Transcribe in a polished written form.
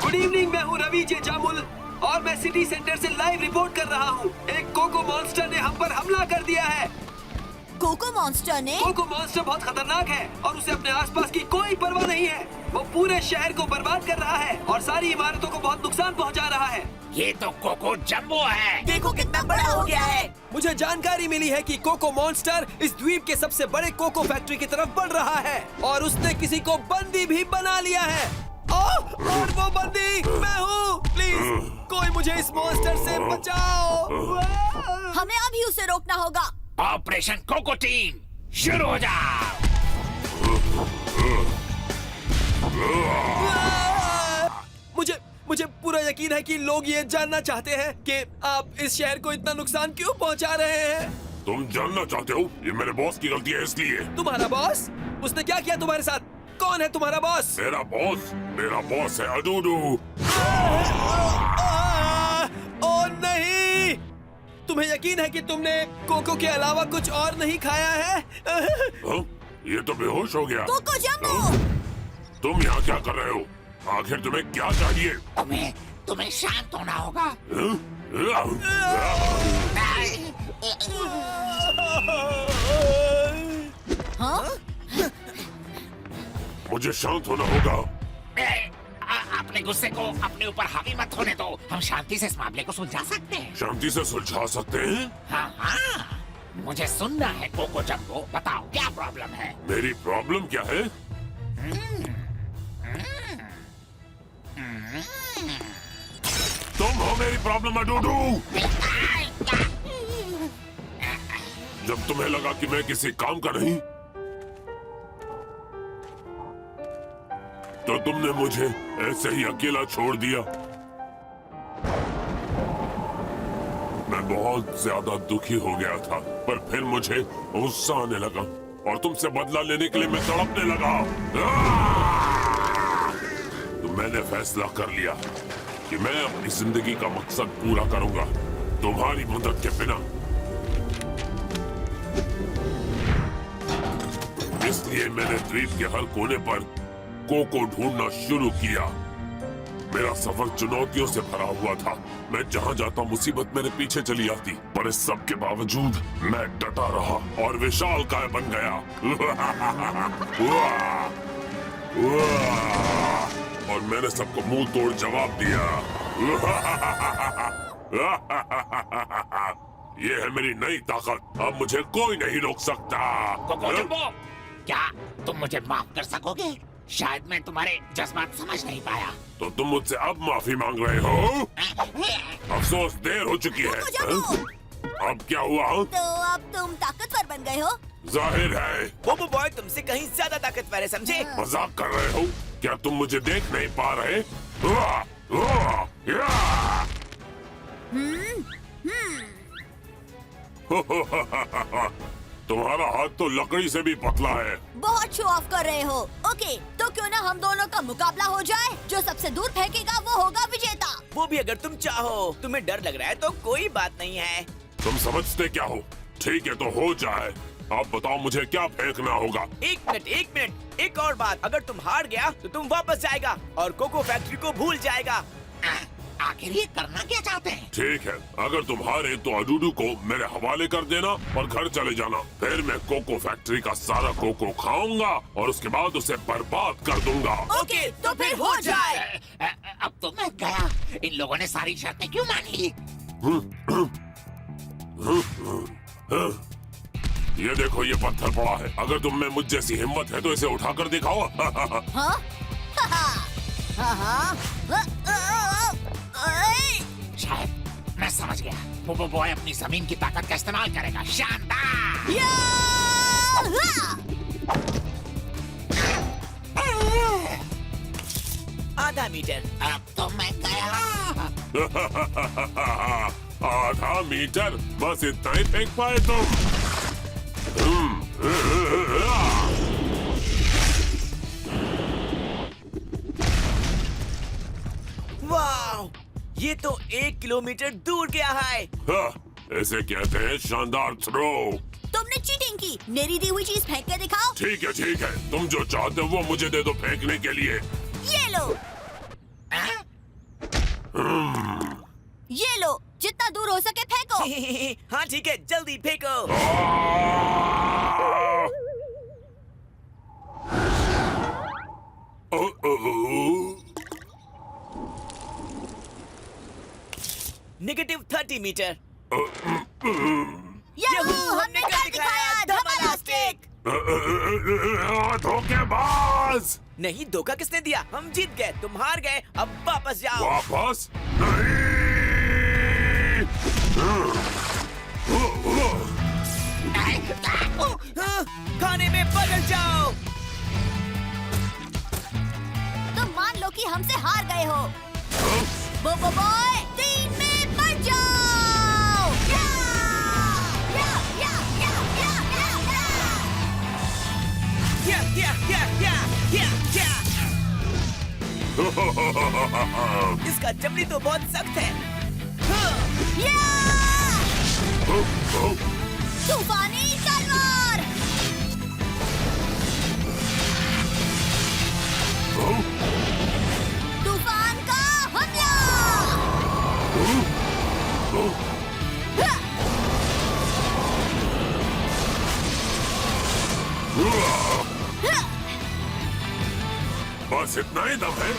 Good evening, मैं हूँ रवि जे जामुल और मैं सिटी सेंटर से लाइव रिपोर्ट कर रहा हूँ। एक कोको मॉन्स्टर ने हम पर हमला कर दिया है। कोको मॉन्स्टर ने? कोको मॉन्स्टर बहुत खतरनाक है और उसे अपने आसपास की कोई परवाह नहीं है। वो पूरे शहर को बर्बाद कर रहा है और सारी इमारतों को बहुत नुकसान पहुंचा रहा है। ये तो कोको जंबो है। देखो कितना बड़ा हो गया है। मुझे जानकारी मिली है कि कोको मॉन्स्टर इस द्वीप के सबसे बड़े कोको फैक्ट्री की तरफ बढ़ रहा है और उसने किसी को बंदी भी बना लिया है। और वो बंदी मैं हूँ। प्लीज कोई मुझे इस मॉन्स्टर से बचाओ। हमें अभी उसे रोकना होगा। ऑपरेशन कोको टीम शुरू हो जाओ। मुझे पूरा यकीन है कि लोग ये जानना चाहते हैं कि आप इस शहर को इतना नुकसान क्यों पहुंचा रहे हैं। तुम जानना चाहते हो? ये मेरे बॉस की गलती है इसलिए। तुम्हारा बॉस? उसने क्या किया तुम्हारे साथ? कौन है तुम्हारा बॉस? मेरा बॉस है अडूडू। ओ नहीं! तुम्हें यकीन है कि तुमने कोको के अलावा कुछ और नहीं खाया है? हाँ? ये तो बेहोश हो गया। Coco Jumbo! तुम यहाँ क्या कर रहे हो? आखिर तुम्हें क्या चाहिए? तुम्हें शांत होना होगा। हाँ? मुझे शांत होना होगा। अपने गुस्से को अपने ऊपर हावी मत होने दो। हम शांति से इस मामले को सुलझा सकते हैं। शांति से सुलझा सकते हैं? हाँ हाँ, मुझे सुनना है कोको जंबो। बताओ क्या प्रॉब्लम है? मेरी प्रॉब्लम क्या है? तुम हो मेरी प्रॉब्लम अडूडू। जब तुम्हें लगा कि मैं किसी काम का नहीं, तो तुमने मुझे ऐसे ही अकेला छोड़ दिया। मैं बहुत ज्यादा दुखी हो गया था, पर फिर मुझे गुस्सा आने लगा और तुमसे बदला लेने के लिए मैं तड़पने लगा। तो मैंने फैसला कर लिया कि मैं अपनी जिंदगी का मकसद पूरा करूंगा, तुम्हारी मदद के बिना। इसलिए मैंने द्वीप के हर कोने पर कोको ढूंढना शुरू किया। मेरा सफर चुनौतियों से भरा हुआ था। मैं जहाँ जाता मुसीबत मेरे पीछे चली आती, पर इस सब के बावजूद मैं डटा रहा और विशालकाय बन गया। और मैंने सबको मुंह तोड़ जवाब दिया। ये है मेरी नई ताकत। अब मुझे कोई नहीं रोक सकता। कोको जंबो, क्या तुम मुझे माफ कर सकोगे? शायद मैं तुम्हारे जज्बात समझ नहीं पाया। तो तुम मुझसे अब माफी मांग रहे हो? अफसोस, देर हो चुकी है। अब क्या हुआ? तो अब तुम ताकतवर बन गए हो? जाहिर है। बोबो बॉय तुमसे कहीं ज्यादा ताकतवर है, समझे? मजाक कर रहे हो? क्या तुम मुझे देख नहीं पा रहे? तुम्हारा हाथ तो लकड़ी से भी पतला है। बहुत शो ऑफ कर रहे हो। ओके, तो क्यों ना हम दोनों का मुकाबला हो जाए? जो सबसे दूर फेंकेगा वो होगा विजेता। वो भी अगर तुम चाहो। तुम्हें डर लग रहा है तो कोई बात नहीं है। तुम समझते क्या हो? ठीक है तो हो जाए। आप बताओ मुझे क्या फेंकना होगा? एक मिनट, एक और बात। अगर तुम हार गया तो तुम वापस जाएगा और कोको फैक्ट्री को भूल जाएगा। आखिर ये करना क्या चाहते हैं? ठीक है, अगर तुम हारे तो अडूडू को मेरे हवाले कर देना और घर चले जाना। फिर मैं कोको फैक्ट्री का सारा कोको खाऊंगा और उसके बाद उसे बर्बाद कर दूंगा। ओके, तो फिर हो जाए। अब तो मैं गया। इन लोगों ने सारी शर्तें क्यों मान ली? ये देखो, ये पत्थर पड़ा है। अगर तुम में मुझ जैसी हिम्मत है तो इसे उठाकर दिखाओ। हाँ? शायद मैं समझ गया। बोबो बॉय अपनी जमीन की ताकत का इस्तेमाल करेगा। शानदार! आधा मीटर। अब तो मैं गया। आधा मीटर? बस इतना ही फेंक पाए तुम? वाह! ये तो 1 किलोमीटर दूर गया है। ऐसे कहते हैं शानदार थ्रो। तुमने चीटिंग की। मेरी दी हुई चीज फेंक के दिखाओ। ठीक है, तुम जो चाहते हो वो मुझे दे दो फेंकने के लिए। ये लो। ये लो, जितना दूर हो सके फेंको। हाँ ठीक है, जल्दी फेंको। -30 मीटर। याहू, हमने कर दिखाया धमाल स्टिक। धोखेबाज! नहीं, धोखा किसने दिया? हम जीत गए, तुम हार गए, अब वापस जाओ। वापस नहीं। हाँ, खाने में बदल जाओ। तुम मान लो कि हमसे हार गए हो। बोबो बॉय, 3 में बढ़ जाओ। या, या, या, या, या, या, या। क्या? इसका चमड़ी तो बहुत सख्त है। हाँ, या! तूफानी तलवार। तूफान का हमला। बस इतना ही दम है।